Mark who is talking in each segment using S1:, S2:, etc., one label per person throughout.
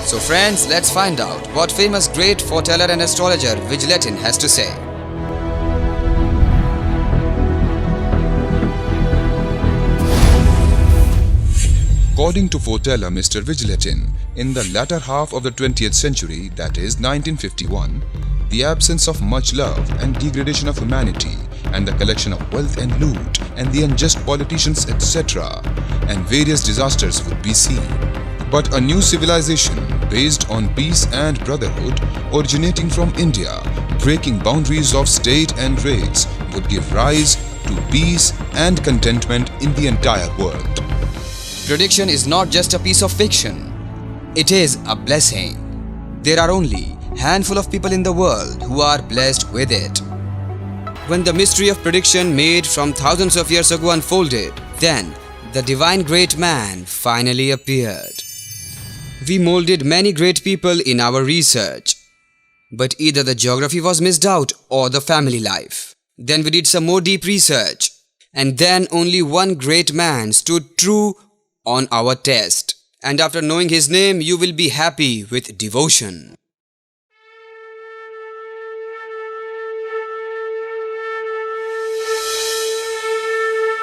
S1: So friends, let's find out what famous great foreteller and astrologer Vigilatin has to say.
S2: According to foreteller Mr. Vigilatin, in the latter half of the 20th century, that is 1951, the absence of much love and degradation of humanity and the collection of wealth and loot and the unjust politicians etc. and various disasters would be seen. But a new civilization based on peace and brotherhood originating from India, breaking boundaries of state and race, would give rise to peace and contentment in the entire world.
S1: Prediction is not just a piece of fiction. It is a blessing. There are only a handful of people in the world who are blessed with it. When the mystery of prediction made from thousands of years ago unfolded, then the divine great man finally appeared. We molded many great people in our research, but either the geography was missed out or the family life. Then we did some more deep research, and then only one great man stood true on our test. And after knowing his name, you will be happy with devotion.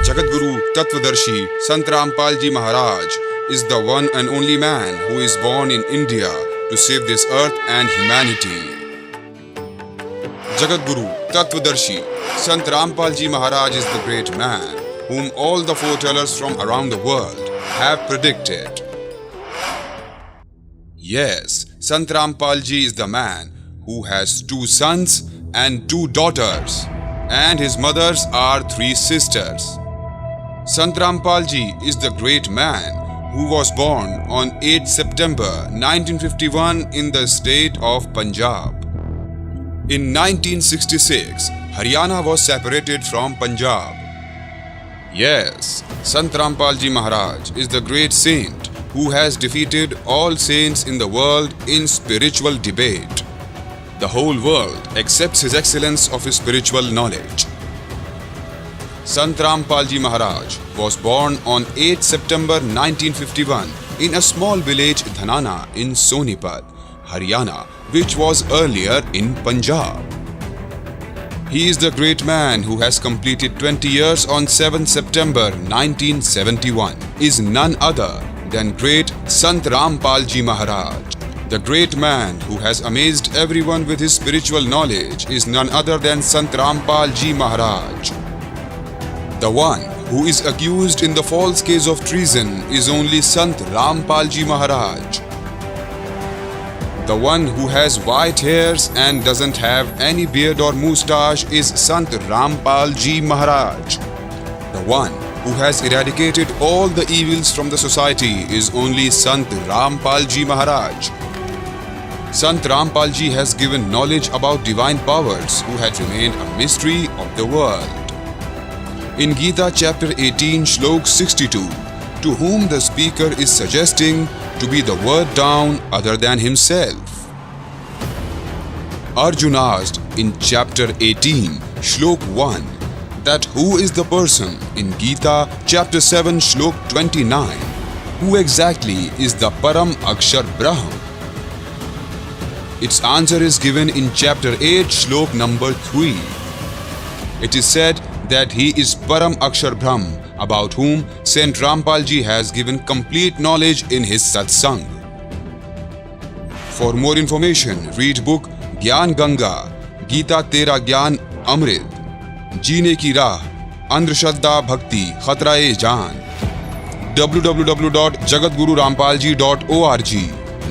S2: Jagadguru Tattvadarshi Sant Rampal Ji Maharaj is the one and only man who is born in India to save this earth and humanity. Jagadguru Tattvadarshi Sant Rampal Ji Maharaj is the great man whom all the foretellers from around the world have predicted. Yes, Sant Rampal Ji is the man who has 2 sons and 2 daughters, and his mothers are 3 sisters. Sant Rampal Ji is the great man who was born on 8 September 1951 in the state of Punjab. In 1966, Haryana was separated from Punjab. Yes, Sant Rampal Ji Maharaj is the great saint who has defeated all saints in the world in spiritual debate. The whole world accepts his excellence of his spiritual knowledge. Sant Rampal Ji Maharaj was born on 8 September 1951 in a small village Dhanana in Sonipat, Haryana, which was earlier in Punjab. He is the great man who has completed 20 years on 7 September 1971, is none other than great Sant Rampal Ji Maharaj. The great man who has amazed everyone with his spiritual knowledge is none other than Sant Rampal Ji Maharaj. The one who is accused in the false case of treason is only Sant Rampal Ji Maharaj. The one who has white hairs and doesn't have any beard or moustache is Sant Rampal Ji Maharaj. The one who has eradicated all the evils from the society is only Sant Rampal Ji Maharaj. Sant Rampal Ji has given knowledge about divine powers who had remained a mystery of the world. In Gita chapter 18 Shlok 62, to whom the speaker is suggesting to be the word down other than himself. Arjuna asked in chapter 18 Shlok 1 that who is the person in Gita chapter 7 Shlok 29, who exactly is the Param Akshar Brahm? Its answer is given in chapter 8 Shlok number 3. It is said that he is Param Akshar Brahm, about whom Saint Rampal Ji has given complete knowledge in his satsang. For more information, read book Gyan Ganga, Gita Tera Gyan Amrit, Jeene Ki Raah, Andhshraddha Bhakti Khatra-e Jaan, www.jagadgururampalji.org.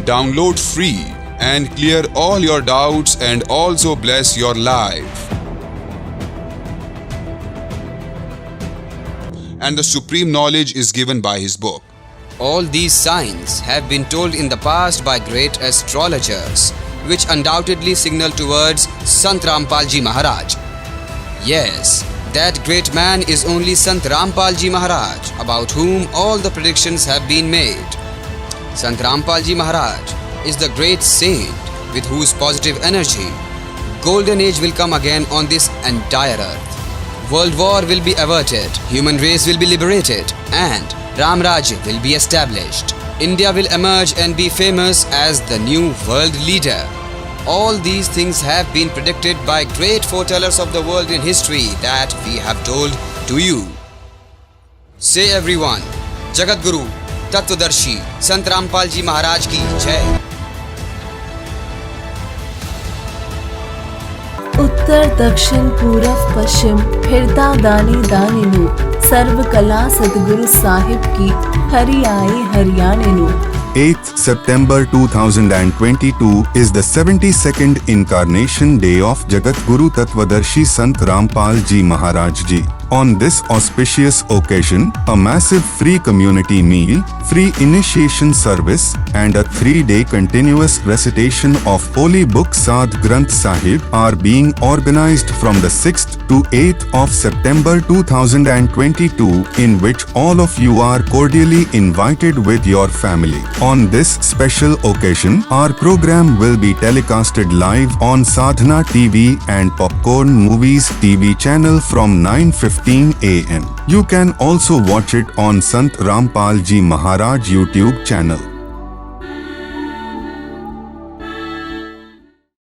S2: Download free and clear all your doubts and also bless your life. And the supreme knowledge is given by his book.
S1: All these signs have been told in the past by great astrologers, which undoubtedly signal towards Sant Rampal Ji Maharaj. Yes, that great man is only Sant Rampal Ji Maharaj, about whom all the predictions have been made. Sant Rampal Ji Maharaj is the great saint with whose positive energy golden age will come again on this entire earth. World war will be averted, human race will be liberated, and Ram Raj will be established. India will emerge and be famous as the new world leader. All these things have been predicted by great foretellers of the world in history that we have told to you. Say everyone, Jagat Guru, Tattvadarshi, Sant Rampal Ji Maharaj ki jai.
S3: उत्तर दक्षिण पूरब पश्चिम फिरता दानी दानिनु सर्व कला सदगुरु साहिब की हरि आए हरियाणेनु.
S4: 8th September 2022 is the 72nd incarnation day of Jagat Guru Tattvadarshi Sant Rampal Ji Maharaj Ji. On this auspicious occasion, a massive free community meal, free initiation service, and a 3-day continuous recitation of Holy Book Sadh Granth Sahib are being organized from the 6th to 8th of September 2022, in which all of you are cordially invited with your family. On this special occasion, our program will be telecasted live on Sadhana TV and Popcorn Movies TV channel from 9:15 a.m. You can also watch it on Sant Rampal Ji Maharaj YouTube channel.